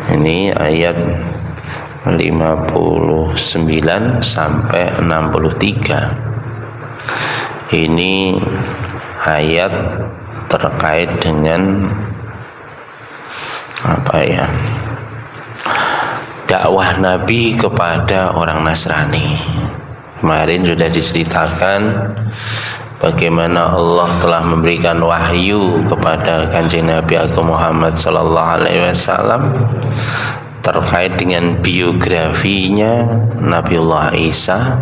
Ini ayat 59 sampai 63. Ini ayat terkait dengan dakwah Nabi kepada orang Nasrani. Kemarin sudah diceritakan bagaimana Allah telah memberikan wahyu kepada Kanjeng Nabi Agung Muhammad sallallahu alaihi wasallam terkait dengan biografinya Nabiullah Isa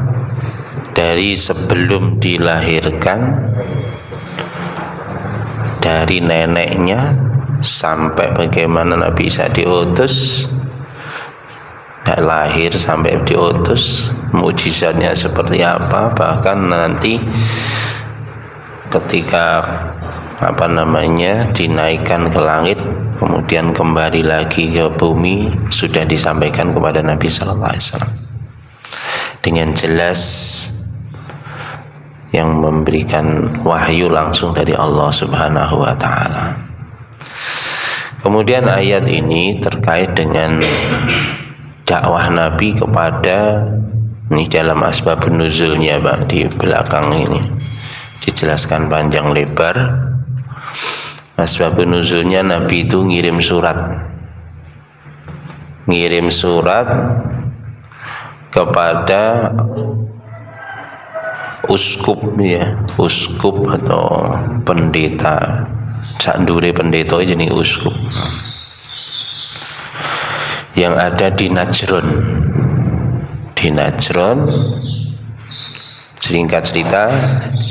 dari sebelum dilahirkan, dari neneknya sampai bagaimana Nabi Isa diutus, lahir sampai diutus, mukjizatnya seperti apa, bahkan nanti ketika dinaikkan ke langit kemudian kembali lagi ke bumi sudah disampaikan kepada Nabi sallallahu alaihi wasallam dengan jelas, yang memberikan wahyu langsung dari Allah Subhanahu wa taala. Kemudian ayat ini terkait dengan dakwah Nabi kepada, ini dalam asbabun nuzulnya Pak, di belakang ini dijelaskan panjang lebar. Asbabun nuzulnya Nabi itu ngirim surat kepada uskup atau pendeta. Sandure pendeta jadi uskup yang ada di Najron. Singkat cerita,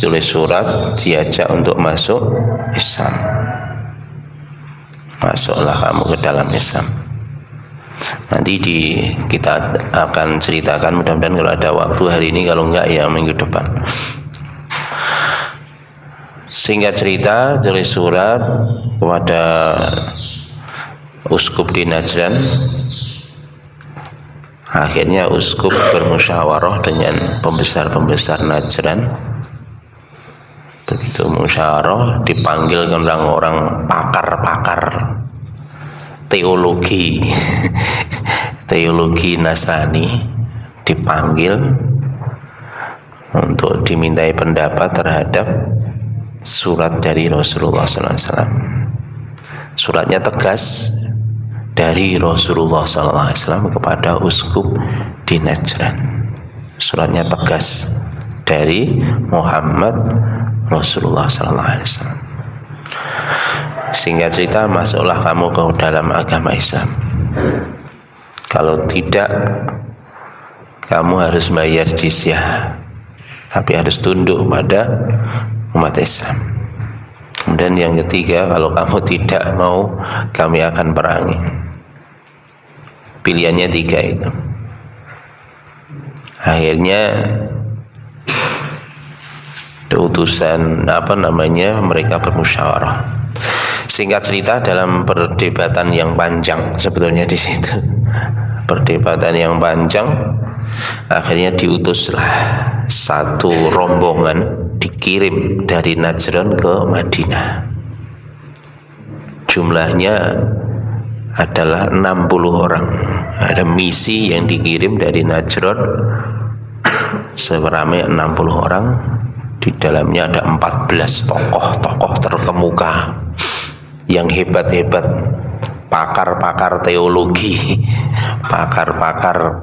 tulis surat, diajak untuk masuk Islam. Masuklah kamu ke dalam Islam. Nanti kita akan ceritakan, mudah-mudahan kalau ada waktu hari ini, kalau enggak ya minggu depan. Singkat cerita, tulis surat kepada uskup di Najran. Akhirnya uskup bermusyawarah dengan pembesar-pembesar Najran. Begitu musyawarah, dipanggil orang-orang pakar teologi Nasrani, dipanggil untuk dimintai pendapat terhadap surat dari Rasulullah SAW. Suratnya tegas dari Rasulullah SAW kepada uskup di Najran. Suratnya tegas dari Muhammad Rasulullah SAW. Singkat cerita, masuklah kamu ke dalam agama Islam. Kalau tidak, kamu harus bayar jizyah, tapi harus tunduk pada umat Islam. Kemudian yang ketiga, kalau kamu tidak mau, kami akan perangi. Pilihannya tiga itu. Akhirnya utusan mereka bermusyawarah. Singkat cerita, dalam perdebatan yang panjang sebetulnya di situ, perdebatan yang panjang, akhirnya diutuslah satu rombongan dikirim dari Najran ke Madinah. Jumlahnya adalah 60 orang. Ada misi yang dikirim dari Najran seramai 60 orang. Di dalamnya ada 14 tokoh tokoh yang hebat-hebat, pakar-pakar teologi, pakar-pakar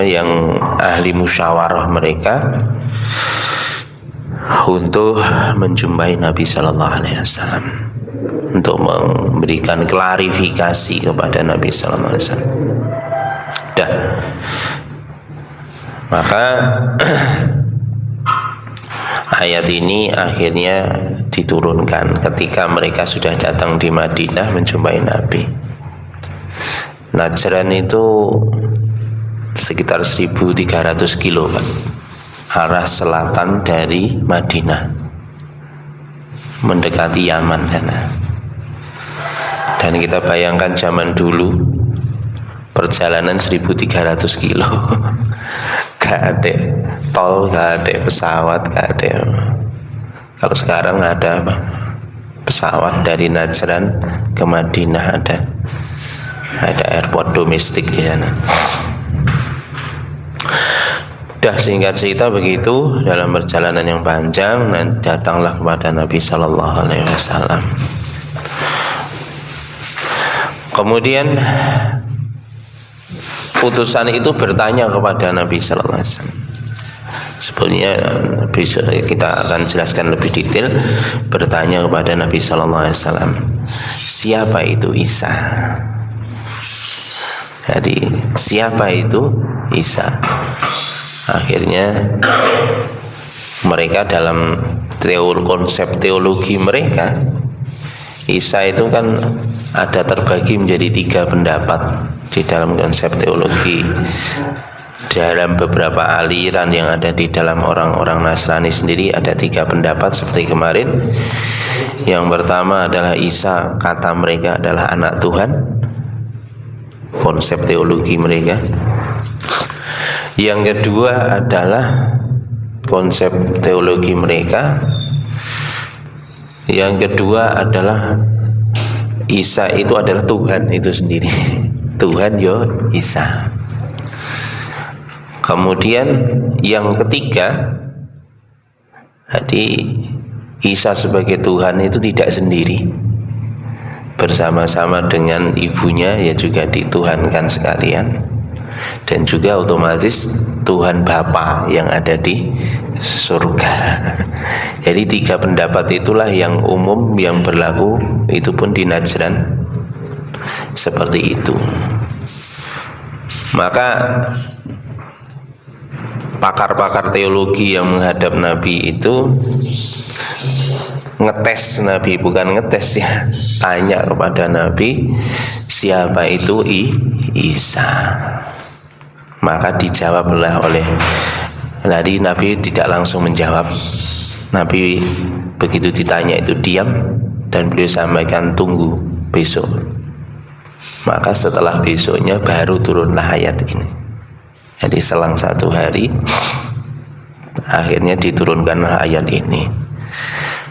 yang ahli musyawarah mereka untuk menjumpai Nabi Sallallahu Alaihi Wasallam, untuk memberikan klarifikasi kepada Nabi Sallallahu Alaihi Wasallam. Maka ayat ini akhirnya diturunkan ketika mereka sudah datang di Madinah menjumpai Nabi. Najran itu sekitar 1.300 kilo Pak, arah selatan dari Madinah, mendekati Yaman sana. Dan kita bayangkan zaman dulu perjalanan 1.300 kilo, gak ada tol, gak ada pesawat, gak ada. Kalau sekarang ada apa? pesawat dari Najran ke Madinah, ada airport domestik di sana. Dah, singkat cerita begitu, dalam perjalanan yang panjang datanglah kepada Nabi Sallallahu Alaihi Wasallam. Kemudian utusan itu bertanya kepada Nabi Sallallahu Alaihi Wasallam. Sebenarnya besok kita akan jelaskan lebih detail. Bertanya kepada Nabi Sallallahu Alaihi Wasallam, siapa itu Isa? Jadi siapa itu Isa? Akhirnya mereka dalam konsep teologi mereka, Isa itu kan ada terbagi menjadi 3 pendapat di dalam konsep teologi. Dalam beberapa aliran yang ada di dalam orang-orang Nasrani sendiri ada 3 pendapat seperti kemarin. Yang pertama adalah Isa, kata mereka, adalah anak Tuhan, konsep teologi mereka. Yang kedua adalah konsep teologi mereka. Yang kedua adalah Isa itu adalah Tuhan itu sendiri. Tuhan yo Isa. Kemudian yang ketiga, jadi Isa sebagai Tuhan itu tidak sendiri, bersama-sama dengan ibunya ya juga dituhankan sekalian. Dan juga otomatis Tuhan Bapa yang ada di surga. Jadi 3 pendapat itulah yang umum yang berlaku, itu pun di Najran seperti itu. Maka pakar-pakar teologi yang menghadap Nabi itu ngetes Nabi, bukan ngetes ya, tanya kepada Nabi, siapa itu Isa? Maka dijawablah oleh Nabi tidak langsung menjawab. Nabi begitu ditanya itu diam, dan beliau sampaikan tunggu besok. Maka setelah besoknya baru turunlah ayat ini. Jadi selang 1 hari akhirnya diturunkanlah ayat ini.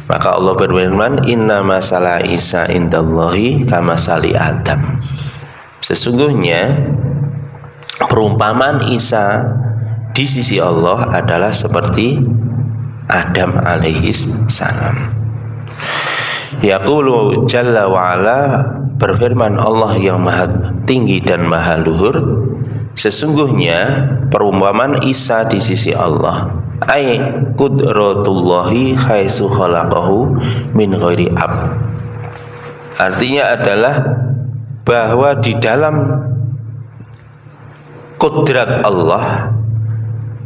Maka Allah berfirman, inna masalah Isa indallahi kamasali Adam. Sesungguhnya perumpamaan Isa di sisi Allah adalah seperti Adam alaihis salam. Yaqulu jalla wa ala, berfirman Allah yang maha tinggi dan maha luhur, sesungguhnya perumpamaan Isa di sisi Allah ay qudratullahi haitsu khalaqahu min ghairi ab. Artinya adalah bahwa di dalam kudrat Allah,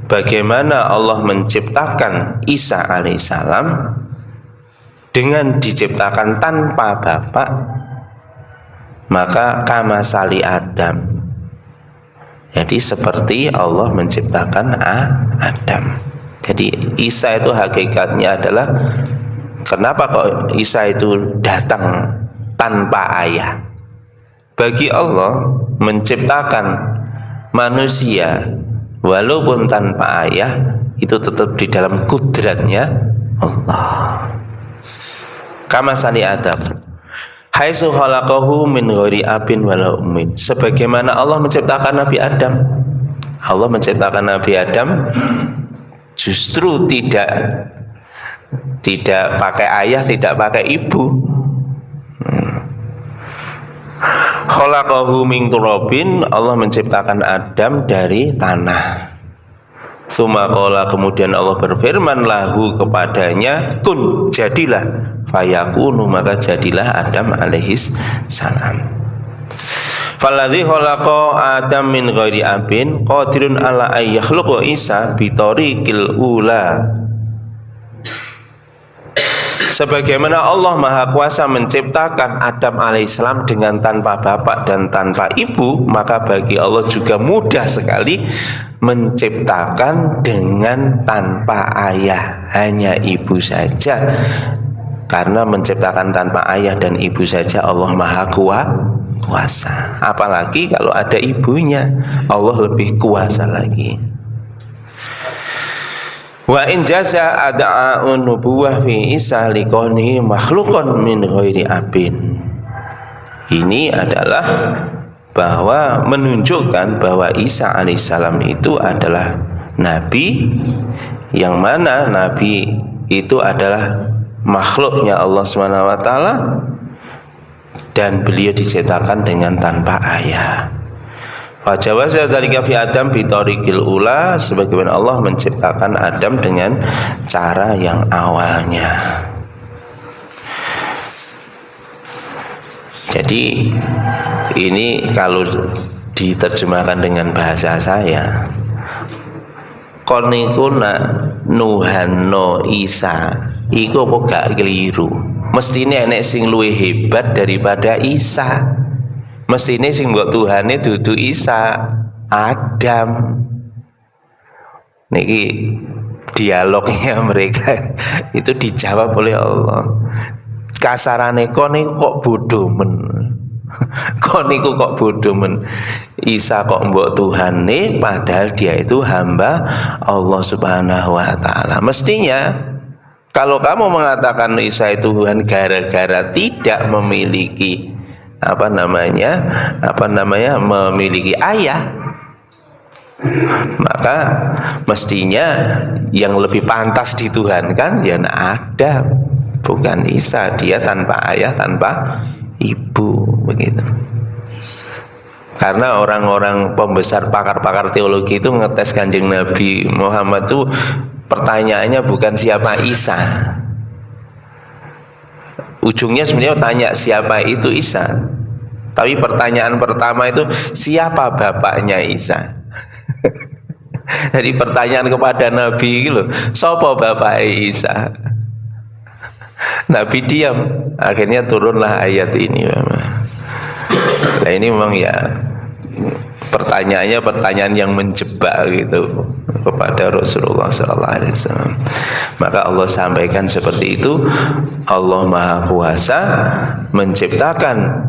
bagaimana Allah menciptakan Isa alaihissalam dengan diciptakan tanpa bapak, maka kama sali Adam. Jadi seperti Allah menciptakan Adam. Jadi Isa itu hakikatnya adalah, kenapa kok Isa itu datang tanpa ayah? Bagi Allah menciptakan manusia walaupun tanpa ayah itu tetap di dalam kudratnya Allah. Kama sani Adam haitsu khalaqahu min ghairi abin wala ummin. Sebagaimana Allah menciptakan Nabi Adam. Allah menciptakan Nabi Adam justru tidak pakai ayah, tidak pakai ibu. Khalaqahu min turabin, Allah menciptakan Adam dari tanah. Tsumma qala, kemudian Allah berfirman lahu kepadanya, kun, jadilah, fayakunu, maka jadilah Adam alaihis salam. Falladzi khalaqa Adam min ghairi abin qadirun ala ay yakhluqa Isa bi tariqil ula. Sebagaimana Allah Maha Kuasa menciptakan Adam alaihissalam dengan tanpa bapak dan tanpa ibu, maka bagi Allah juga mudah sekali menciptakan dengan tanpa ayah, hanya ibu saja. Karena menciptakan tanpa ayah dan ibu saja Allah Maha Kuasa. Apalagi kalau ada ibunya, Allah lebih kuasa lagi. Wa in jaza ad'a'un nubuwah fi Isa liqoni makhluqan min ghairi abin. Ini adalah bahwa menunjukkan bahwa Isa alaihissalam itu adalah nabi, yang mana nabi itu adalah makhluknya Allah SWT, dan beliau diciptakan dengan tanpa ayah. Fajawaza dzalika fi Adam bi tariqil ula, sebagaimana Allah menciptakan Adam dengan cara yang awalnya. Jadi ini kalau diterjemahkan dengan bahasa saya, konikuna nuhanno Isa iku apa gak keliru. Mestine enek sing luwih hebat daripada Isa. Mestine sing mbok Tuhane dudu Isa, Adam. Niki dialognya mereka itu dijawab oleh Allah. Kasarane kon niku kok bodoh men. Kon niku kok bodoh men. Isa kok mbok Tuhane padahal dia itu hamba Allah Subhanahu wa taala. Mestinya kalau kamu mengatakan Isa itu Tuhan gara-gara tidak memiliki memiliki ayah, maka mestinya yang lebih pantas dituhankan ya Adam, bukan Isa. Dia tanpa ayah, tanpa ibu, begitu. Karena orang-orang pembesar, pakar-pakar teologi itu ngetes Kanjeng Nabi Muhammad itu, pertanyaannya bukan siapa Isa, ujungnya sebenarnya tanya siapa itu Isa, tapi pertanyaan pertama itu siapa bapaknya Isa. Jadi pertanyaan kepada Nabi gitu, siapa bapak Isa? Nabi diam, akhirnya turunlah ayat ini memang. Nah ini memang ya pertanyaannya pertanyaan yang menjebak gitu kepada Rasulullah SAW. Maka Allah sampaikan seperti itu. Allah Maha Kuasa menciptakan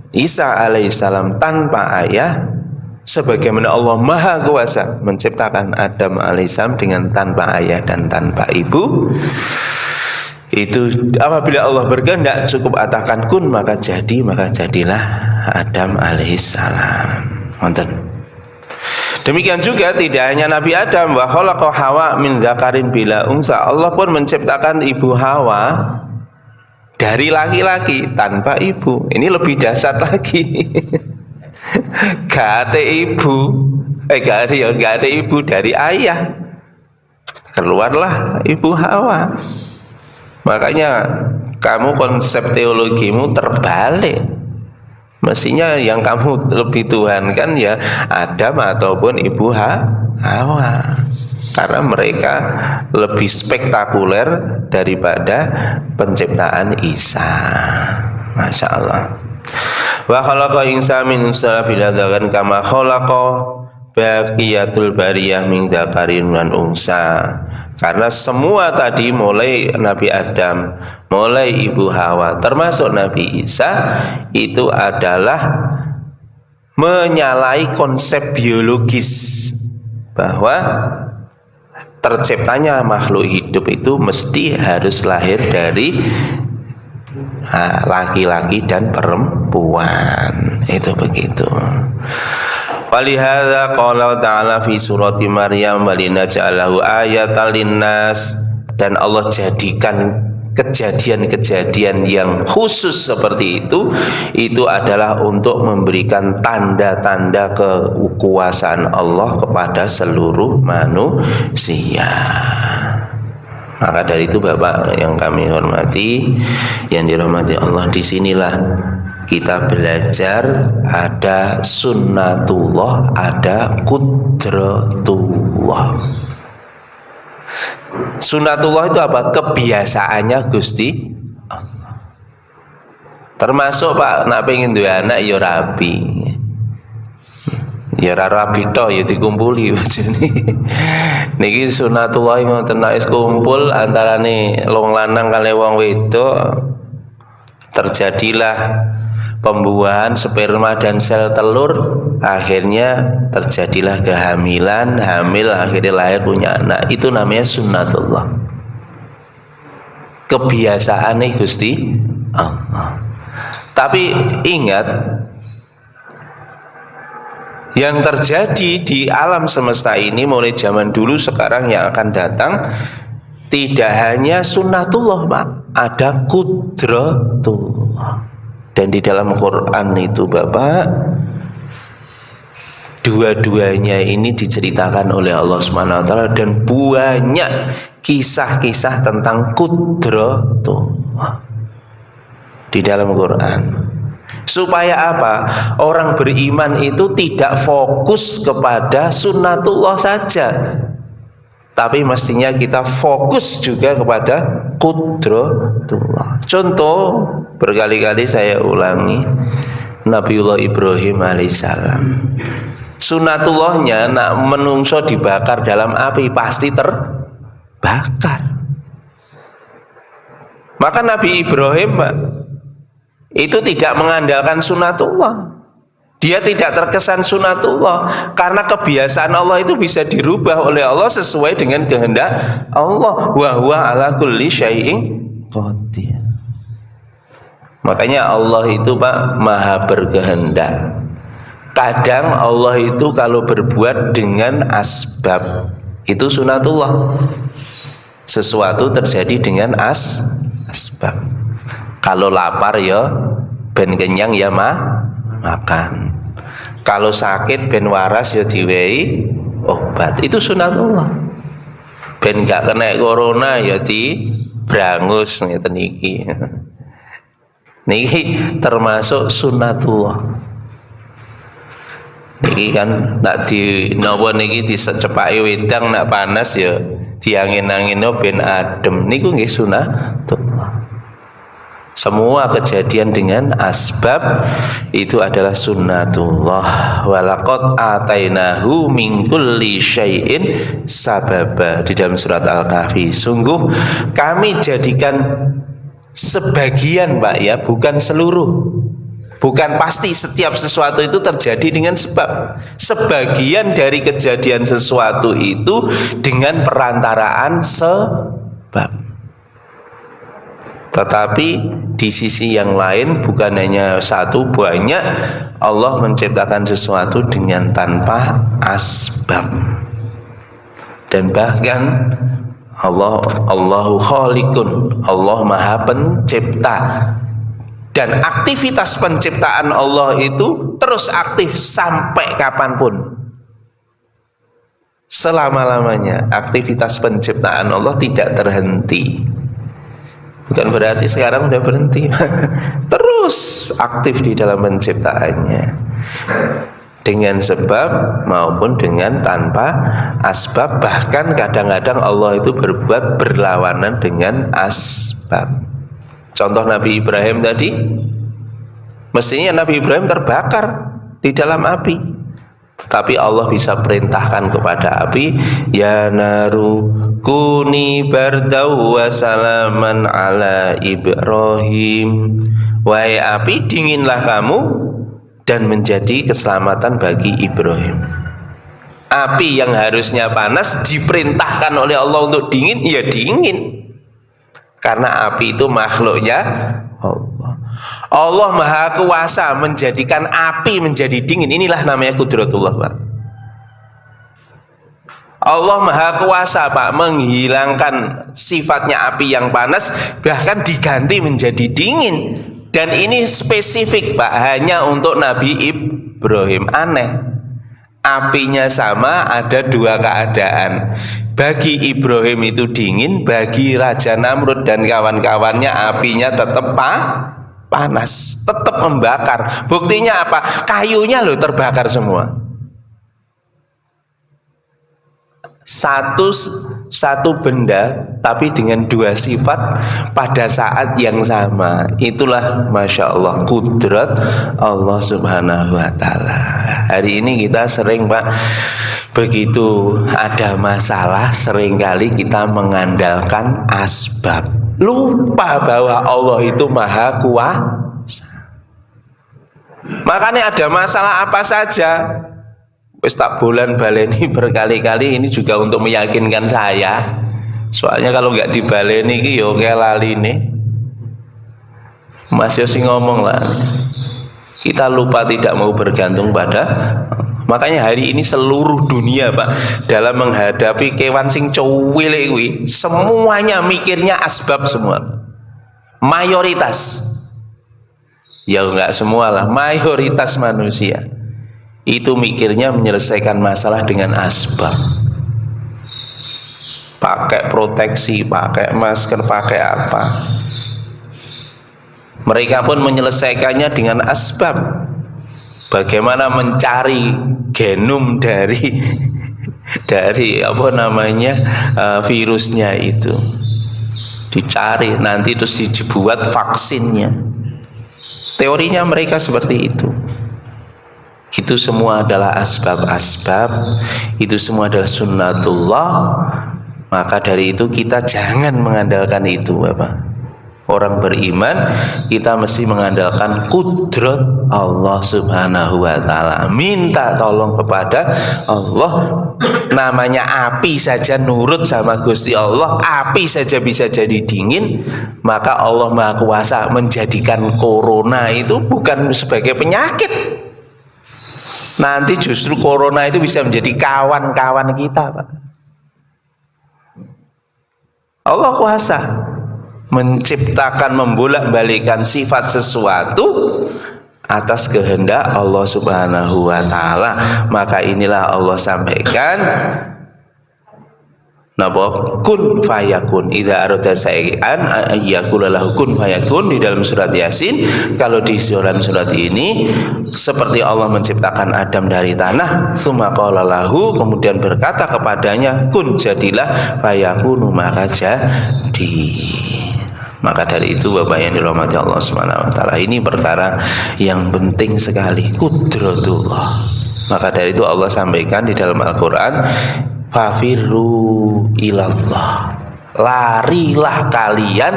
Isa alaihissalam tanpa ayah, sebagaimana Allah Maha Kuasa menciptakan Adam alaihissalam dengan tanpa ayah dan tanpa ibu. Itu apabila Allah berkehendak cukup katakan kun, maka jadilah Adam alaihissalam. Wonten. Demikian juga tidak hanya Nabi Adam, wa khalaqa Hawa min dzakarin bila unsa. Allah pun menciptakan ibu Hawa dari laki-laki tanpa ibu. Ini lebih dahsyat lagi. Gak ada ibu dari ayah. Keluarlah ibu Hawa. Makanya kamu konsep teologimu terbalik. Mestinya yang kamu lebih tuhankan ya Adam ataupun ibu Hawa, karena mereka lebih spektakuler daripada penciptaan Isa. Masya Allah. Wa khalaqa insana min sulabin dzakarin kama khalaqa baqiyatul bariyah min dzakarin wan unsa. Karena semua tadi mulai Nabi Adam, mulai ibu Hawa, termasuk Nabi Isa, itu adalah menyalahi konsep biologis bahwa terciptanya makhluk hidup itu mesti harus lahir dari laki-laki dan perempuan. Itu begitu. Walihada qala ta'ala fi surati Maryam walinaj'alahu ayatan linnas, dan Allah jadikan kejadian-kejadian yang khusus seperti itu adalah untuk memberikan tanda-tanda kekuasaan Allah kepada seluruh manusia. Maka dari itu Bapak yang kami hormati, yang dirahmati Allah, disinilah kita belajar ada sunnatullah, ada qudratullah. Sunnatullah itu apa? Kebiasaannya Gusti Allah. Termasuk Pak, nak pengen duwe anak ya rapi. Ya rapi tok ya dikumpuli niki sunnatullah ngoten, nek kumpul antarane wong lanang kali wong wedok terjadilah pembuahan sperma dan sel telur, akhirnya terjadilah kehamilan, hamil, akhirnya lahir punya anak. Itu namanya sunnatullah, kebiasaan Gusti Allah. Tapi ingat, yang terjadi di alam semesta ini mulai zaman dulu, sekarang, yang akan datang, tidak hanya sunnatullah Pak, ada qudratullah. Dan di dalam Quran itu Bapak, dua-duanya ini diceritakan oleh Allah Subhanahu wa taala, dan banyak kisah-kisah tentang qudratullah di dalam Quran. Supaya apa? Orang beriman itu tidak fokus kepada sunnatullah saja, tapi mestinya kita fokus juga kepada qudratullah. Contoh, berkali-kali saya ulangi, Nabiullah Ibrahim alaihissalam, sunnatullahnya nak menungso dibakar dalam api pasti terbakar. Maka Nabi Ibrahim Pak, itu tidak mengandalkan sunnatullah. Dia tidak terkesan sunnatullah karena kebiasaan Allah itu bisa dirubah oleh Allah sesuai dengan kehendak Allah. Wa huwa ala kulli syai'in qadir. Makanya Allah itu Pak maha berkehendak. Kadang Allah itu kalau berbuat dengan asbab, itu sunnatullah. Sesuatu terjadi dengan asbab. Kalau lapar ya ben kenyang ya makan. Kalau sakit ben waras ya diwehi obat. Itu sunnatullah. Ben gak kena corona ya dibrangus ngeten iki. Niki termasuk sunnatullah. Niki kan nak di napa niki dicepaki wedang, nak panas ya diangin-angino ben adem. Niku nggih sunnatullah. Semua kejadian dengan asbab itu adalah sunnatullah. Walaqad atainahu min kulli syai'in sababa. Di dalam surat Al-Kahfi, sungguh kami jadikan sebagian Pak ya, bukan seluruh. Bukan pasti setiap sesuatu itu terjadi dengan sebab. Sebagian dari kejadian sesuatu itu dengan perantaraan sebab. Tetapi di sisi yang lain, bukan hanya satu, banyak Allah menciptakan sesuatu dengan tanpa asbab. Dan bahkan Allahu khaliqun, Allah maha pencipta. Dan aktivitas penciptaan Allah itu terus aktif sampai kapanpun. Selama-lamanya aktivitas penciptaan Allah tidak terhenti. Bukan berarti sekarang udah berhenti. Terus aktif di dalam penciptaannya, dengan sebab maupun dengan tanpa asbab. Bahkan kadang-kadang Allah itu berbuat berlawanan dengan asbab. Contoh Nabi Ibrahim tadi, mestinya Nabi Ibrahim terbakar di dalam api, tetapi Allah bisa perintahkan kepada api, ya naru kuni bardaw wa salaman ala Ibrahim. Wahai api, dinginlah kamu dan menjadi keselamatan bagi Ibrahim. Api yang harusnya panas diperintahkan oleh Allah untuk dingin, ya dingin. Karena api itu makhluknya Allah. Allah maha kuasa menjadikan api menjadi dingin. Inilah namanya qudratullah Pak. Allah maha kuasa Pak menghilangkan sifatnya api yang panas, bahkan diganti menjadi dingin. Dan ini spesifik Pak, hanya untuk Nabi Ibrahim. Aneh, apinya sama, ada dua keadaan. Bagi Ibrahim itu dingin, bagi Raja Namrud dan kawan-kawannya apinya tetap panas, tetap membakar. Buktinya apa? Kayunya loh terbakar semua. Satu benda tapi dengan dua sifat pada saat yang sama. Itulah Masya Allah kudrat Allah Subhanahu wa ta'ala. Hari ini kita sering Pak, begitu ada masalah seringkali kita mengandalkan asbab, lupa bahwa Allah itu maha kuasa. Makanya ada masalah apa saja wis tak bolan baleni berkali-kali, ini juga untuk meyakinkan saya. Soalnya kalau nggak dibaleni iki yo kayak lali nih. Mas Yosi ngomong lah, kita lupa tidak mau bergantung pada. Makanya hari ini seluruh dunia Pak, dalam menghadapi kewan sing cuwilek kuwi, semuanya mikirnya asbab semua. Mayoritas. Ya enggak semua lah, mayoritas manusia itu mikirnya menyelesaikan masalah dengan asbab. Pakai proteksi, pakai masker, pakai apa. Mereka pun menyelesaikannya dengan asbab. Bagaimana mencari genom dari apa namanya virusnya itu. Dicari, nanti terus dibuat vaksinnya. Teorinya mereka seperti itu. Itu semua adalah asbab-asbab, itu semua adalah sunnatullah. Maka dari itu kita jangan mengandalkan itu Bapak. Orang beriman kita mesti mengandalkan kudrat Allah Subhanahu wa ta'ala. Minta tolong kepada Allah. Namanya api saja nurut sama Gusti Allah, api saja bisa jadi dingin. Maka Allah Maha Kuasa menjadikan corona itu bukan sebagai penyakit. Nanti justru corona itu bisa menjadi kawan-kawan kita Pak. Allah kuasa menciptakan, membolak-balikan sifat sesuatu atas kehendak Allah Subhanahu wa ta'ala. Maka inilah Allah sampaikan napa kun fayakun, idza arada sayan ayyakula lahu kun fayakun, di dalam surat Yasin. Kalau di dalam surat ini seperti Allah menciptakan Adam dari tanah, tsumma qala lahu, kemudian berkata kepadanya kun, jadilah, fayakunu, maka jadi. Maka dari itu Bapak yang dirahmati Allah Subhanahu wa ta'ala, ini perkara yang penting sekali, kudratullah. Maka dari itu Allah sampaikan di dalam Al-Qur'an, fafirru ilallah, larilah kalian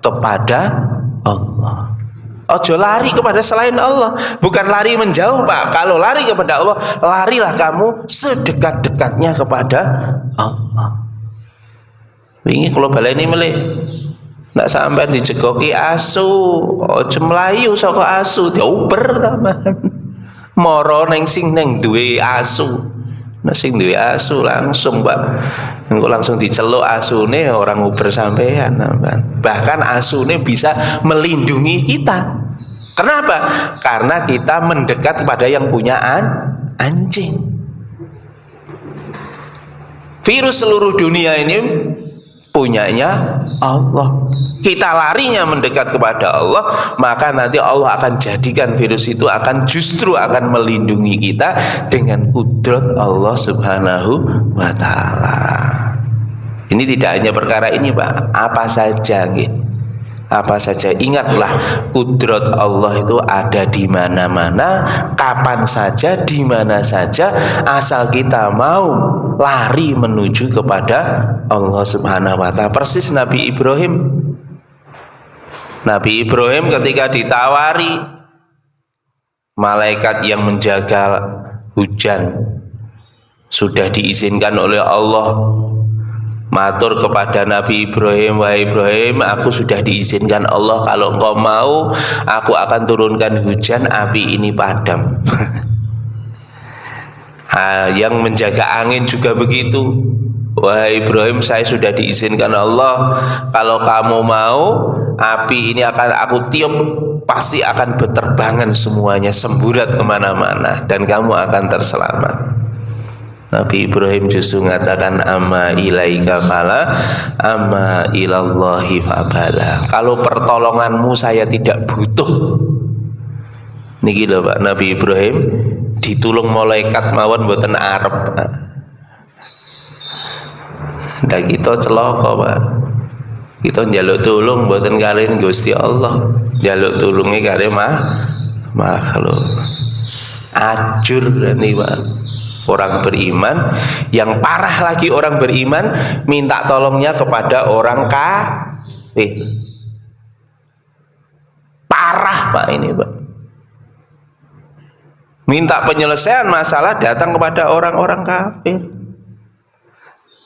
kepada Allah. Ojo lari kepada selain Allah, bukan lari menjauh Pak. Kalau lari kepada Allah, larilah kamu sedekat-dekatnya kepada Allah. Wingi kula baleni melih, ndak sampai dijegoki asu, ojo mlayu saka asu, dioper tambahan. Moro ning sing ning duwe asu. Nah sing duwe asu langsung Pak, engko langsung diceluk asune, orang uber sampean. Bahkan asune bisa melindungi kita. Kenapa? Karena kita mendekat kepada yang punya anjing. Virus seluruh dunia ini punyanya Allah. Kita larinya mendekat kepada Allah, maka nanti Allah akan jadikan virus itu justru akan melindungi kita dengan kudrat Allah Subhanahu wa ta'ala. Ini tidak hanya perkara ini Pak, apa saja gitu. Apa saja, ingatlah kudrat Allah itu ada di mana-mana, kapan saja, di mana saja, asal kita mau lari menuju kepada Allah Subhanahu wa ta'ala. Persis Nabi Ibrahim. Nabi Ibrahim ketika ditawari malaikat yang menjaga hujan, sudah diizinkan oleh Allah, matur kepada Nabi Ibrahim, wahai Ibrahim, aku sudah diizinkan Allah, kalau engkau mau aku akan turunkan hujan, api ini padam. Yang menjaga angin juga begitu, wahai Ibrahim, saya sudah diizinkan Allah, kalau kamu mau api ini akan aku tiup, pasti akan berterbangan semuanya, semburat kemana-mana, dan kamu akan terselamat. Nabi Ibrahim justru mengatakan amma ilaika fala amma ilallahi fabala. Kalau pertolonganmu saya tidak butuh. Niki lho Pak, Nabi Ibrahim ditulung malaikat mawon mboten arep. Ndak kita celaka Pak. Kita njaluk tulung mboten kalian Gusti Allah. Njaluk tulunge kare makhluk. Ajur nih Pak. Orang beriman, yang parah lagi orang beriman minta tolongnya kepada orang kafir. Parah Pak ini Pak. Minta penyelesaian masalah datang kepada orang-orang kafir.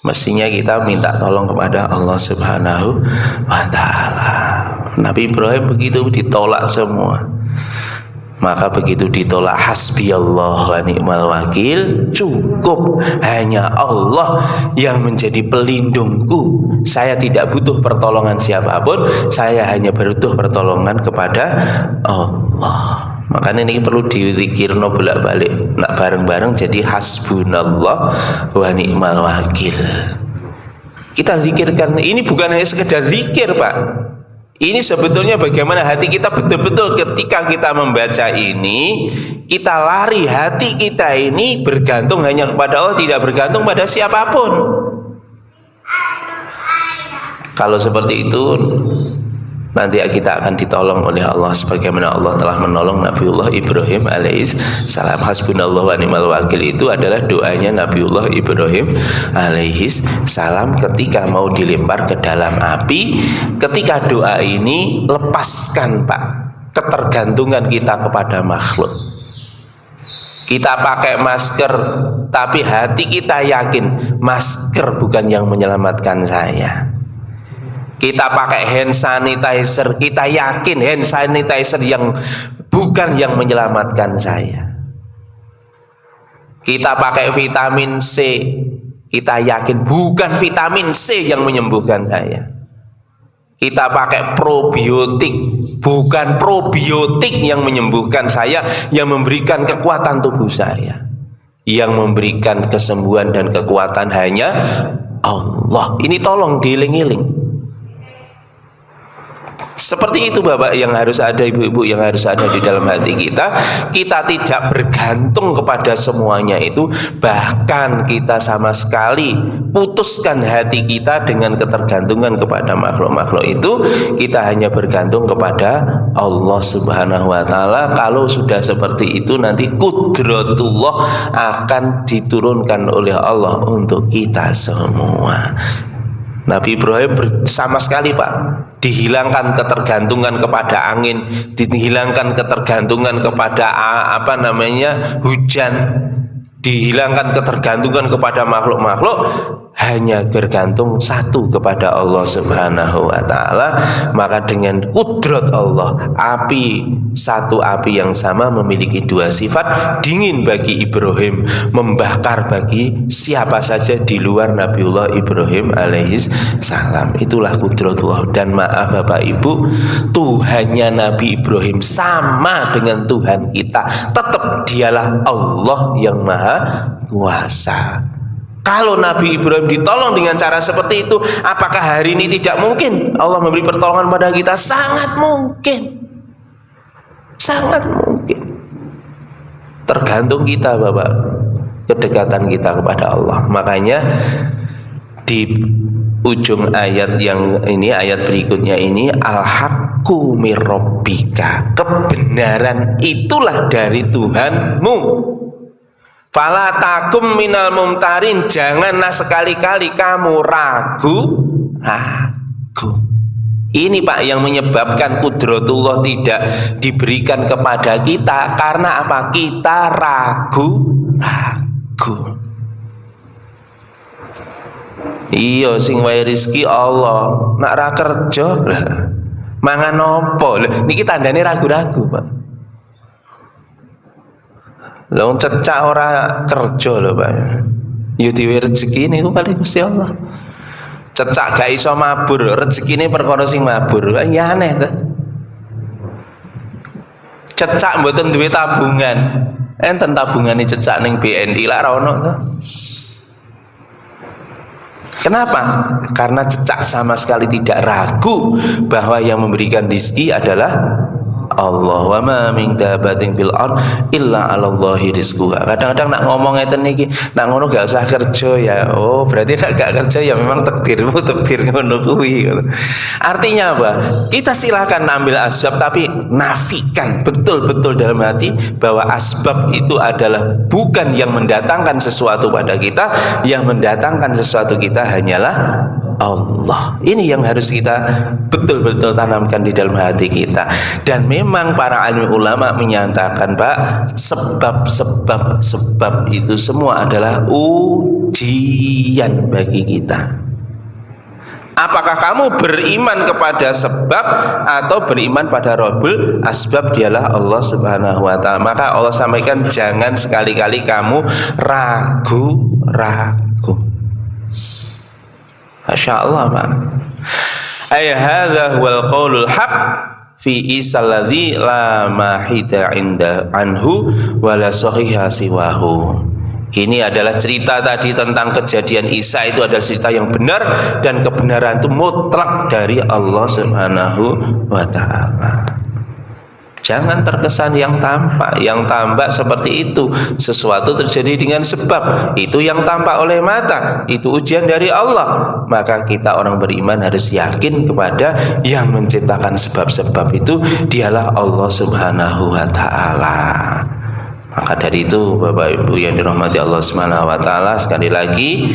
Mestinya kita minta tolong kepada Allah Subhanahu wa ta'ala. Nabi Ibrahim begitu ditolak semua. Maka begitu ditolak, hasbiyallah wa ni'mal wakil, cukup hanya Allah yang menjadi pelindungku. Saya tidak butuh pertolongan siapapun, saya hanya butuh pertolongan kepada Allah. Makanya ini perlu dizikirno bolak-balik, nak bareng-bareng jadi hasbunallah wa ni'mal wakil. Kita zikirkan, ini bukan hanya sekedar zikir, Pak. Ini sebetulnya bagaimana hati kita betul-betul ketika kita membaca ini, kita lari hati kita ini bergantung hanya kepada Allah, tidak bergantung pada siapapun. Kalau seperti itu, nanti kita akan ditolong oleh Allah sebagaimana Allah telah menolong Nabiullah Ibrahim alaihis salam. Hasbunallah wa ni'mal wakil itu adalah doanya Nabiullah Ibrahim alaihis salam ketika mau dilempar ke dalam api. Ketika doa ini, lepaskan Pak ketergantungan kita kepada makhluk. Kita pakai masker, tapi hati kita yakin masker bukan yang menyelamatkan saya. Kita pakai hand sanitizer, kita yakin hand sanitizer yang bukan yang menyelamatkan saya. Kita pakai vitamin C, kita yakin bukan vitamin C yang menyembuhkan saya. Kita pakai probiotik, bukan probiotik yang menyembuhkan saya, yang memberikan kekuatan tubuh saya. Yang memberikan kesembuhan dan kekuatan hanya Allah. Ini tolong dieling-eling. Seperti itu Bapak yang harus ada, Ibu-ibu yang harus ada di dalam hati kita. Kita tidak bergantung kepada semuanya itu. Bahkan kita sama sekali putuskan hati kita dengan ketergantungan kepada makhluk-makhluk itu. Kita hanya bergantung kepada Allah Subhanahu wa ta'ala. Kalau sudah seperti itu, nanti kudratullah akan diturunkan oleh Allah untuk kita semua. Nabi Ibrahim sama sekali Pak, dihilangkan ketergantungan kepada angin, dihilangkan ketergantungan kepada hujan, dihilangkan ketergantungan kepada makhluk-makhluk, hanya bergantung satu kepada Allah Subhanahu wa ta'ala. Maka dengan kudrat Allah, satu api yang sama memiliki dua sifat, dingin bagi Ibrahim, membakar bagi siapa saja di luar Nabiullah Ibrahim alaihis salam. Itulah kudratullah. Dan maaf Bapak Ibu, Tuhannya Nabi Ibrahim sama dengan Tuhan kita, tetap dialah Allah yang maha kuasa. Kalau Nabi Ibrahim ditolong dengan cara seperti itu, apakah hari ini tidak mungkin Allah memberi pertolongan pada kita? Sangat mungkin. Sangat mungkin. Tergantung kita Bapak, kedekatan kita kepada Allah. Makanya di ujung ayat yang ini, ayat berikutnya ini, al-haqqu mir rabbika, kebenaran itulah dari Tuhanmu. Fala takum minal mumtarin, janganlah sekali-kali kamu ragu. Ini Pak yang menyebabkan kudratullah tidak diberikan kepada kita. Karena apa? Kita ragu. Iya sing wae rezeki Allah, nak ra kerja lah mangan opo lho. Niki tandane ragu-ragu Pak. Lho cecak ora kerja lho Pak. Ya diwe rezeki niku kali Gusti Allah. Cecak gak iso mabur, rezekine perkara sing mabur. Ya aneh to. Cecak mboten duwe tabungan. Enten tabungane cecak ning BNI lak ra ono to. Kenapa? Karena cecak sama sekali tidak ragu bahwa yang memberikan rezeki adalah Allah. Wa ma min dabatin fil ard illa 'alallahi rizquha. Kadang-kadang nak ngomong ngeten niki, nak ngono gak usah kerja ya. Oh, berarti nak gak kerja ya memang takdirmu takdir ngono kuwi. Artinya apa? Kita silakan ambil asbab, tapi nafikan betul-betul dalam hati bahwa asbab itu adalah bukan yang mendatangkan sesuatu pada kita. Yang mendatangkan sesuatu kita hanyalah Allah. Ini yang harus kita betul-betul tanamkan di dalam hati kita. Dan memang para alim ulama menyatakan, Pak, sebab itu semua adalah ujian bagi kita. Apakah kamu beriman kepada sebab atau beriman pada Rabbul Asbab, dialah Allah Subhanahu wa ta'ala. Maka Allah sampaikan, jangan sekali-kali kamu ragu-ragu. Masya Allah, Pak. Ay hadza huwal qaulul haq fi Isa alladzi la mahida inda anhu wala sahiha siwahu. Ini adalah cerita tadi tentang kejadian Isa, itu adalah cerita yang benar, dan kebenaran itu mutlak dari Allah Subhanahu wa ta'ala. Jangan terkesan yang tampak seperti itu. Sesuatu terjadi dengan sebab, itu yang tampak oleh mata, itu ujian dari Allah. Maka kita orang beriman harus yakin kepada yang menciptakan sebab-sebab itu, dialah Allah Subhanahu wa ta'ala. Maka dari itu Bapak Ibu yang dirahmati Allah Subhanahu wa ta'ala, sekali lagi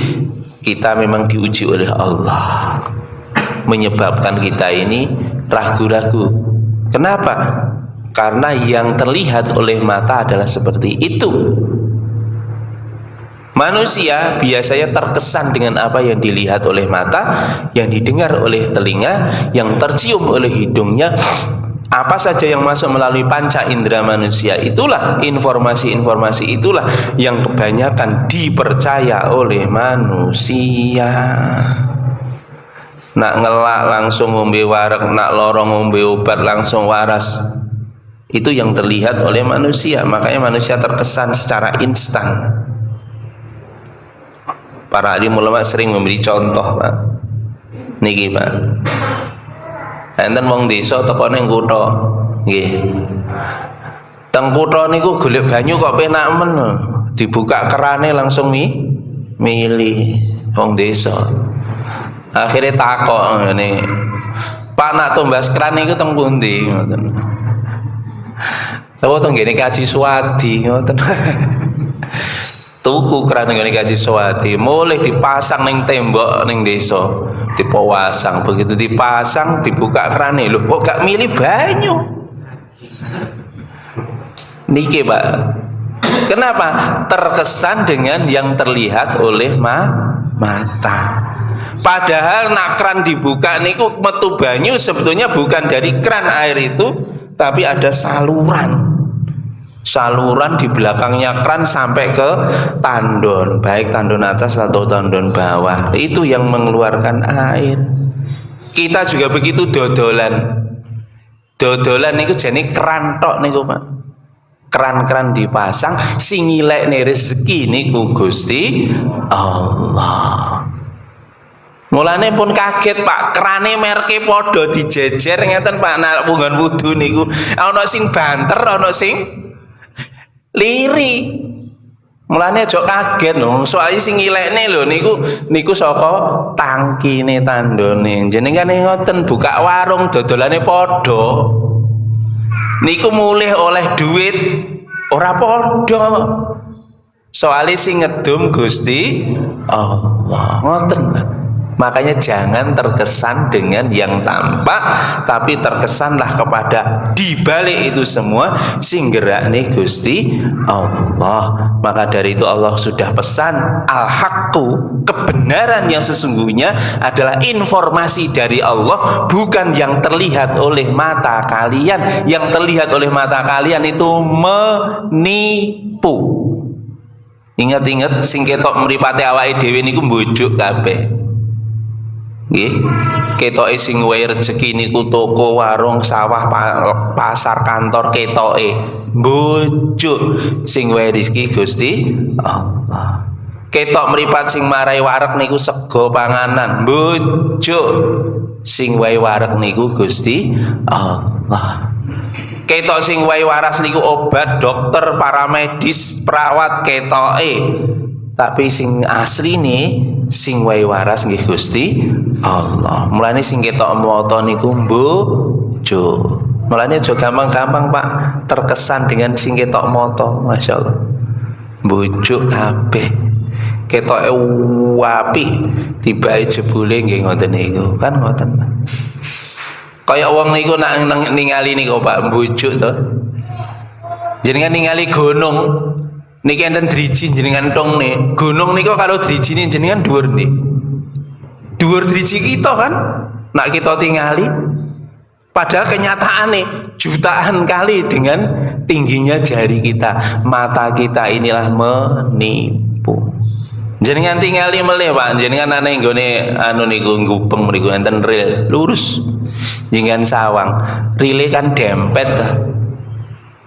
kita memang diuji oleh Allah, menyebabkan kita ini ragu-ragu. Kenapa? Karena yang terlihat oleh mata adalah seperti itu. Manusia biasanya terkesan dengan apa yang dilihat oleh mata, yang didengar oleh telinga, yang tercium oleh hidungnya. Apa saja yang masuk melalui panca indera manusia, itulah informasi-informasi itulah yang kebanyakan dipercaya oleh manusia. Nak ngelak langsung ngombe wareg, nak lorong ngombe obat langsung waras. Itu yang terlihat oleh manusia. Makanya manusia terkesan secara instan. Para alim ulama sering memberi contoh, Pak. Niki, Pak. Enten wong desa teko ning kutha. Nggih. Teng kutha niku golek banyu kok penak men. Dibuka kerane langsung milih wong desa. Akhire takok ngene. Pak, nak tumbas keran niku teng pundi ngoten. Lha teng ngene Kaji Suwadi ngoten. Tuku keran ngene Kaji Suwadi, mulih dipasang ning tembok ning desa. Dipasang, begitu dipasang dibuka kerane, lho kok gak milih banyu. Niki, Pak. Kenapa? Terkesan dengan yang terlihat oleh mata. Padahal nak keran dibuka niku metu banyu sebetulnya bukan dari keran air itu, tapi ada saluran di belakangnya keran sampai ke tandon, baik tandon atas atau tandon bawah, itu yang mengeluarkan air. Kita juga begitu, dodolan niku jane keran tok niku, Pak. Keran-keran dipasang, sing ngilekne rezeki niku Gusti Allah. Mulane pun kaget, Pak, kerane merke padha dijejer ngeten, Pak. Nak punggon wudu niku ana sing banter, ana sing liri. Mulane aja kaget lho, soalnya sing ngilekne lho niku saka tangkine tandone. Jenengane ngoten, buka warung dodolane padha. Niku mulih oleh duit ora padha. Soalnya sing ngedum Gusti Allah. Ngoten. Makanya jangan terkesan dengan yang tampak, tapi terkesanlah kepada dibalik itu semua sing gerakne Gusti Allah. Maka dari itu Allah sudah pesan, al-haqqu, kebenaran yang sesungguhnya adalah informasi dari Allah, bukan yang terlihat oleh mata kalian. Yang terlihat oleh mata kalian itu menipu. Ingat-ingat sing ketok mripate awake dhewe niku mbujuk kabeh. Nggih, ketoke sing wae rezeki niku toko, warung, sawah, pasar, kantor, ketoke mbujuk sing wae rezeki Gusti Allah. Ketok mripat sing marai wareg niku sego panganan, mbujuk sing wae wareg niku Gusti Allah. Ketok sing wae waras niku obat, dokter, paramedis, perawat, ketoke. Tapi sing asline sing wae waras nggih Gusti Allah. Mulane sing ketok moto niku mbujuk. Mulane aja gampang-gampang, Pak, terkesan dengan sing ketok moto. Masyaallah. Mbujuk kabeh. Ketoke apik tibake jebule nggih ngoten niku. Kan ngoten. Kaya wong niku nak ningali niku Pak mbujuk to. Jenengan ningali gunung niki enten driji jenengan tong nih. Gunung niku kalau drijine jenengan dhuwur nih. Dhuwur driji kita kan. Nak kita tingali padahal kenyataannya jutaan kali dengan tingginya jari kita. Mata kita inilah menipu. Jenengan tingali meleh Pak, jenengan ana nggone anu niku ngupeng mriku enten ril lurus. Jenengan sawang, rile kan dempet ta.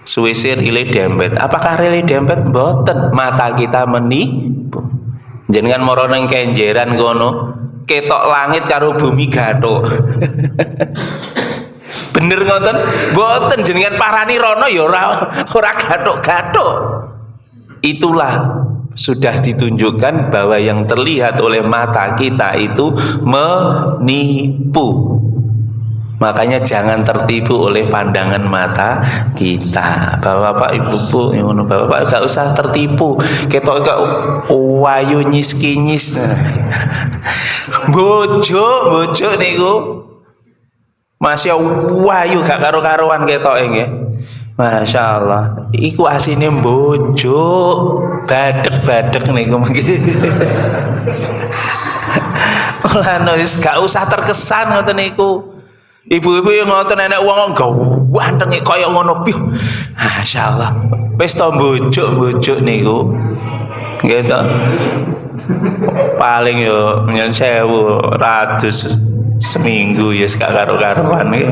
Suwise rile dempet. Apakah rile dempet? Mboten, mata kita menipu. Jenengan mara nang kenjeran kono, ketok langit karo bumi gathuk. Bener ngoten? Mboten jenengan parani rono ya ora gathuk-gathuk. Itulah sudah ditunjukkan bahwa yang terlihat oleh mata kita itu menipu. Makanya jangan tertipu oleh pandangan mata kita. Bapak-bapak, ibu-ibu, bapak-bapak gak usah tertipu. Ketok gak wayu nyis-kinyis. Bojo niku masya wayu gak karo-karuan ketoke nggih. Masya Allah, iku asine bojo badek-badek niku mungkin. Mulane wis gak usah terkesan ngoten niku. Ibu-ibu yang ngoten enek wong ganteng kaya ngono piye. Masya Allah. Wis to bojo niku. Nggih to. Paling yo nyen 1000 ratus seminggu ya gak karo-karuan iki.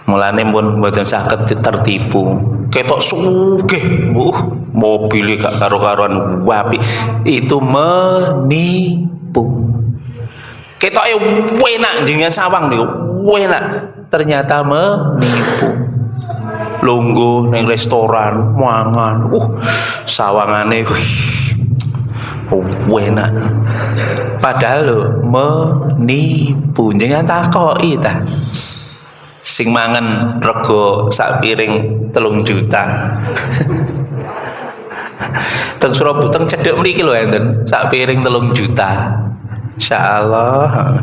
Mulane pun mboten saged tertipu. Ketok sugih, mobil gak karo-karuan apik. Itu menipu. Ketoke enak jenengan sawang niku, enak. Ternyata menipu. Lungguh ning restoran, mangan. Sawangane enak. Padahal lho menipu. Jenengan takoki ta. Sing mangan rego sak piring 3 juta. Teng Surabaya teng cedhek mriki lho enten sak piring 3 juta. Insyaallah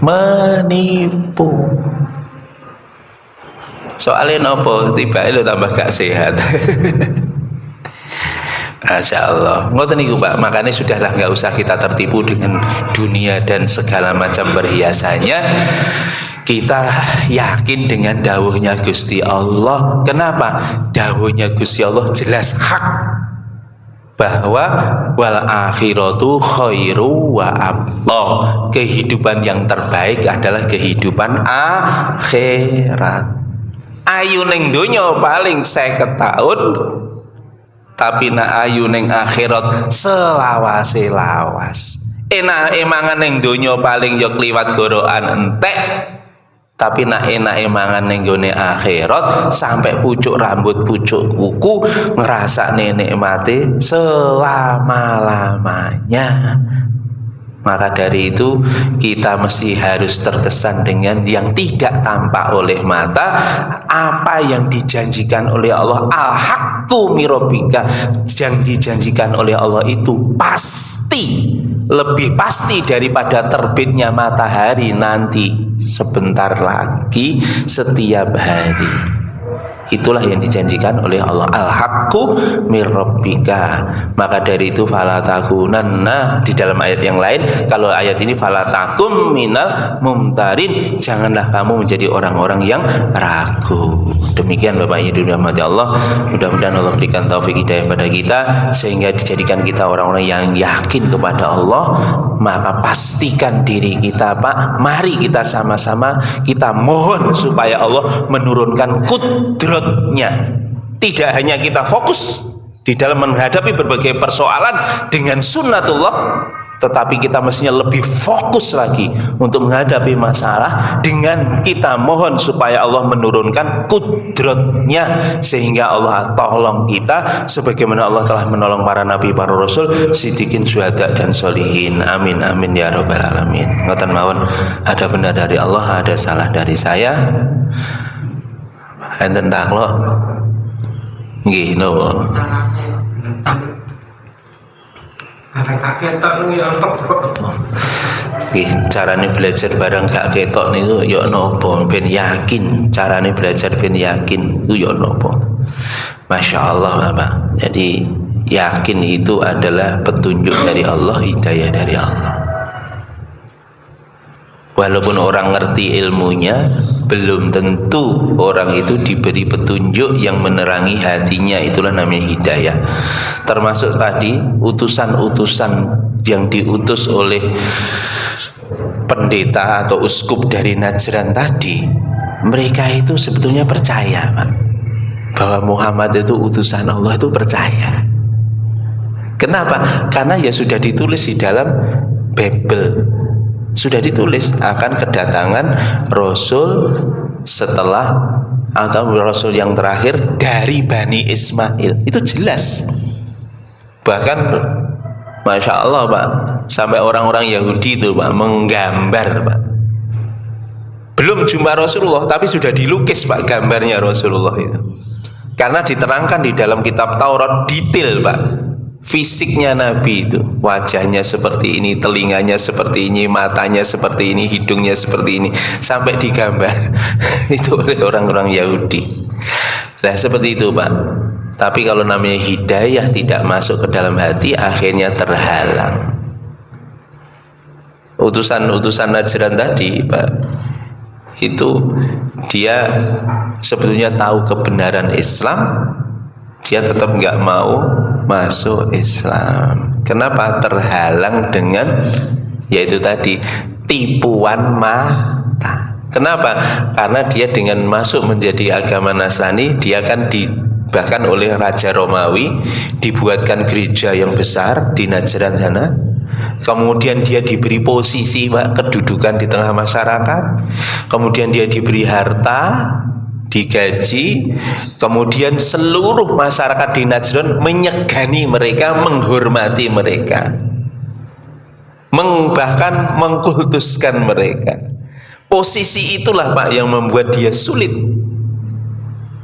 menipu. Soalnya nopo tiba lho tambah gak sehat. Masya Allah. Ngoten niku Pak. Makanya sudahlah nggak usah kita tertipu dengan dunia dan segala macam perhiasannya. Kita yakin dengan dawuhnya Gusti Allah. Kenapa? Dawuhnya Gusti Allah jelas hak, bahwa wal akhiratu khairu wa abqa. Kehidupan yang terbaik adalah kehidupan akhirat. Ayu ning donya paling 50 tahun, tapi nak ayu ning akhirat selawase-lawas. Enak mangan ning donya paling ya kliwat gorokan entek, tapi nak enak mangan ning gone akhirat sampai pucuk rambut pucuk kuku ngerasakne nikmate selama-lamanya. Maka dari itu kita mesti harus terkesan dengan yang tidak tampak oleh mata. Apa yang dijanjikan oleh Allah, al-haqqu mirabbika, yang dijanjikan oleh Allah itu pasti, lebih pasti daripada terbitnya matahari nanti sebentar lagi setiap hari. Itulah yang dijanjikan oleh Allah, al-haqqu mir rabbika. Maka dari itu fala takunanna, di dalam ayat yang lain, kalau ayat ini fala takum minal mumtarin, janganlah kamu menjadi orang-orang yang ragu. Demikian Bapak Ibu dirahmati Allah. Mudah-mudahan Allah berikan taufik hidayah pada kita sehingga dijadikan kita orang-orang yang yakin kepada Allah. Maka pastikan diri kita Pak, mari kita sama-sama kita mohon supaya Allah menurunkan kudratnya. Tidak hanya kita fokus di dalam menghadapi berbagai persoalan dengan sunnatullah, tetapi kita mestinya lebih fokus lagi untuk menghadapi masalah dengan kita mohon supaya Allah menurunkan kudratnya, sehingga Allah tolong kita sebagaimana Allah telah menolong para nabi, para rasul, siddiqin, syuhada dan sholihin. Amin amin ya rabbal alamin. Ngoten mawon, ada benar dari Allah, ada salah dari saya. Enten taklok nggih napa? Tak ketok ya carane belajar bareng gak ketok niku ya napa ben yakin, carane belajar ben yakin itu ya napa. Masya Allah Bapak. Jadi yakin itu adalah petunjuk dari Allah, hidayah dari Allah. Walaupun orang ngerti ilmunya, belum tentu orang itu diberi petunjuk yang menerangi hatinya. Itulah namanya hidayah. Termasuk tadi utusan-utusan yang diutus oleh pendeta atau uskup dari Najran tadi, mereka itu sebetulnya percaya, Pak, bahwa Muhammad itu utusan Allah, itu percaya. Kenapa? Karena ya sudah ditulis di dalam Bible. Sudah ditulis akan kedatangan Rasul setelah atau Rasul yang terakhir dari Bani Ismail. Itu jelas. Bahkan Masya Allah Pak, sampai orang-orang Yahudi itu Pak menggambar Pak. Belum jumpa Rasulullah, tapi sudah dilukis Pak gambarnya Rasulullah itu. Karena diterangkan di dalam kitab Taurat detail Pak. Fisiknya Nabi itu, wajahnya seperti ini, telinganya seperti ini, matanya seperti ini, hidungnya seperti ini, sampai digambar itu oleh orang-orang Yahudi. Nah seperti itu Pak. Tapi kalau namanya hidayah tidak masuk ke dalam hati, akhirnya terhalang. Utusan-utusan Najran tadi Pak, itu dia sebetulnya tahu kebenaran Islam, dia tetap nggak mau masuk Islam. Kenapa? Terhalang dengan yaitu tadi tipuan mata. Kenapa? Karena dia dengan masuk menjadi agama Nasrani, dia akan bahkan oleh Raja Romawi dibuatkan gereja yang besar di Najran sana. Kemudian dia diberi posisi Pak, kedudukan di tengah masyarakat. Kemudian dia diberi harta, digaji. Kemudian seluruh masyarakat di Najran menyegani mereka, menghormati mereka, bahkan mengkultuskan mereka. Posisi itulah Pak yang membuat dia sulit,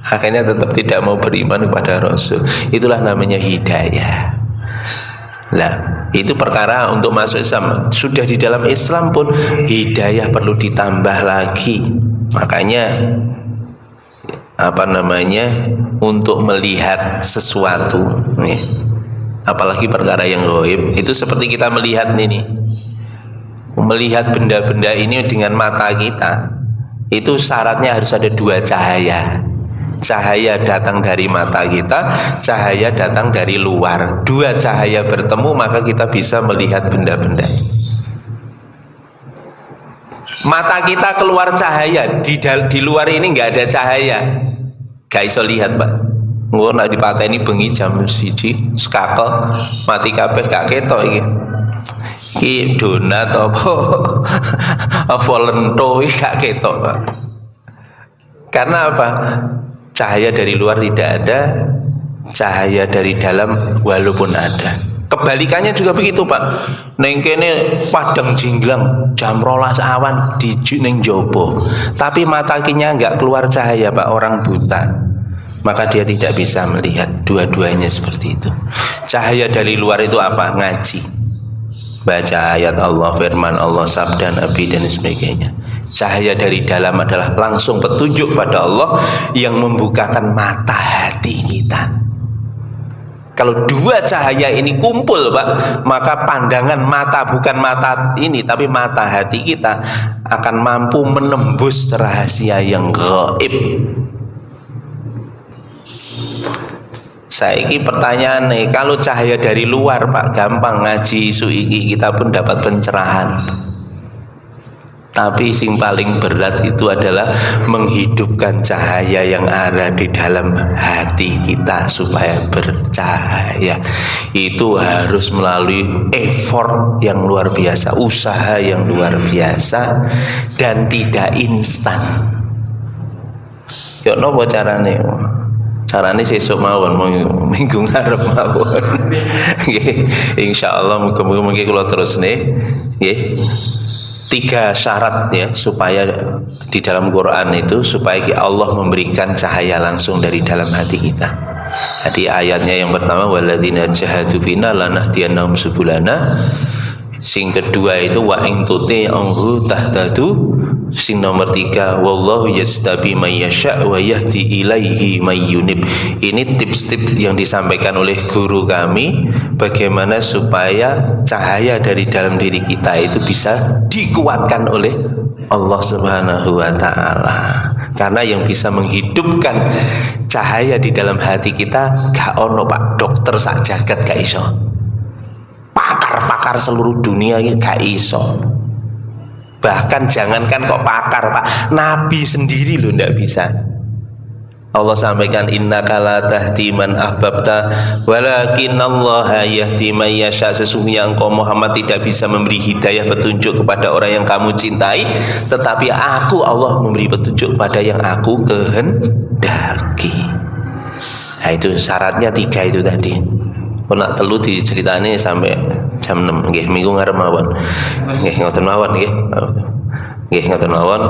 akhirnya tetap tidak mau beriman kepada Rasul. Itulah namanya hidayah. Nah itu perkara untuk masuk Islam. Sudah di dalam Islam pun hidayah perlu ditambah lagi. Makanya untuk melihat sesuatu nih, apalagi perkara yang gaib, itu seperti kita melihat melihat benda-benda ini dengan mata kita, itu syaratnya harus ada dua cahaya. Cahaya datang dari mata kita, cahaya datang dari luar. Dua cahaya bertemu, maka kita bisa melihat benda-benda ini. Mata kita keluar cahaya, di luar ini nggak ada cahaya, gak iso lihat Pak. Nggak nak dipateni bengi jam 1 sekakel mati kabeh gak ketok iki donat apa lento gak ketok Pak. Karena apa? Cahaya dari luar tidak ada, cahaya dari dalam walaupun ada. Kebalikannya juga begitu Pak. Neng kene padang jinglang jam 12 awan di neng jopo, tapi mata kinya nggak keluar cahaya Pak, orang buta, maka dia tidak bisa melihat. Dua-duanya seperti itu. Cahaya dari luar itu apa? Ngaji, baca ayat Allah, firman Allah, sabda Nabi dan sebagainya. Cahaya dari dalam adalah langsung petunjuk pada Allah yang membukakan mata hati kita. Kalau dua cahaya ini kumpul Pak, maka pandangan mata, bukan mata ini tapi mata hati kita, akan mampu menembus rahasia yang gaib. Saiki pertanyaan nih, kalau cahaya dari luar Pak gampang, ngaji isu iki kita pun dapat pencerahan. Tapi yang paling berat itu adalah menghidupkan cahaya yang ada di dalam hati kita supaya bercahaya. Itu harus melalui effort yang luar biasa, usaha yang luar biasa, dan tidak instan. Yo nopo carane? Carane sesuk mawon, minggu ngarep mawon. Nggih, insyaallah muga-muga kula terusne nggih. 3 syarat ya supaya di dalam Quran itu supaya Allah memberikan cahaya langsung dari dalam hati kita. Jadi ayatnya yang pertama walladzina jahadu fina lanahdiyannahum subulana. Sing kedua itu wa in tuti'uhu tahtadu. Sing nomor 3 wallahu yastabi may yasha wa yahdi ilaihi may yunib. Ini tips-tips yang disampaikan oleh guru kami bagaimana supaya cahaya dari dalam diri kita itu bisa dikuatkan oleh Allah Subhanahu wa taala. Karena yang bisa menghidupkan cahaya di dalam hati kita gak ono Pak, dokter sak jagat gak iso. Pakar seluruh dunia ini gak iso. Bahkan jangankan kok pakar Pak, Nabi sendiri loh ndak bisa. Allah sampaikan innaka la tahdi man ahbabta walakinallaha yahdi man yasha. Sesungguhnya engkau Muhammad tidak bisa memberi hidayah petunjuk kepada orang yang kamu cintai, tetapi aku Allah memberi petunjuk pada yang aku kehendaki. Nah itu syaratnya 3 itu tadi. Nak telu diceritani sampai jam 6 nggih minggu ngarep mawon. Nggih ngoten mawon nggih. Nggih ngoten mawon.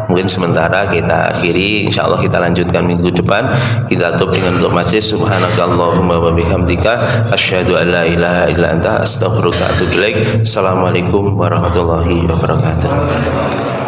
Mungkin sementara kita akhiri, insyaallah kita lanjutkan minggu depan. Kita tutup dengan doa majlis subhanakallahumma wa bihamdika asyhadu an la ilaha illa anta astaghfiruka wa atubu ilaik. Assalamualaikum warahmatullahi wabarakatuh.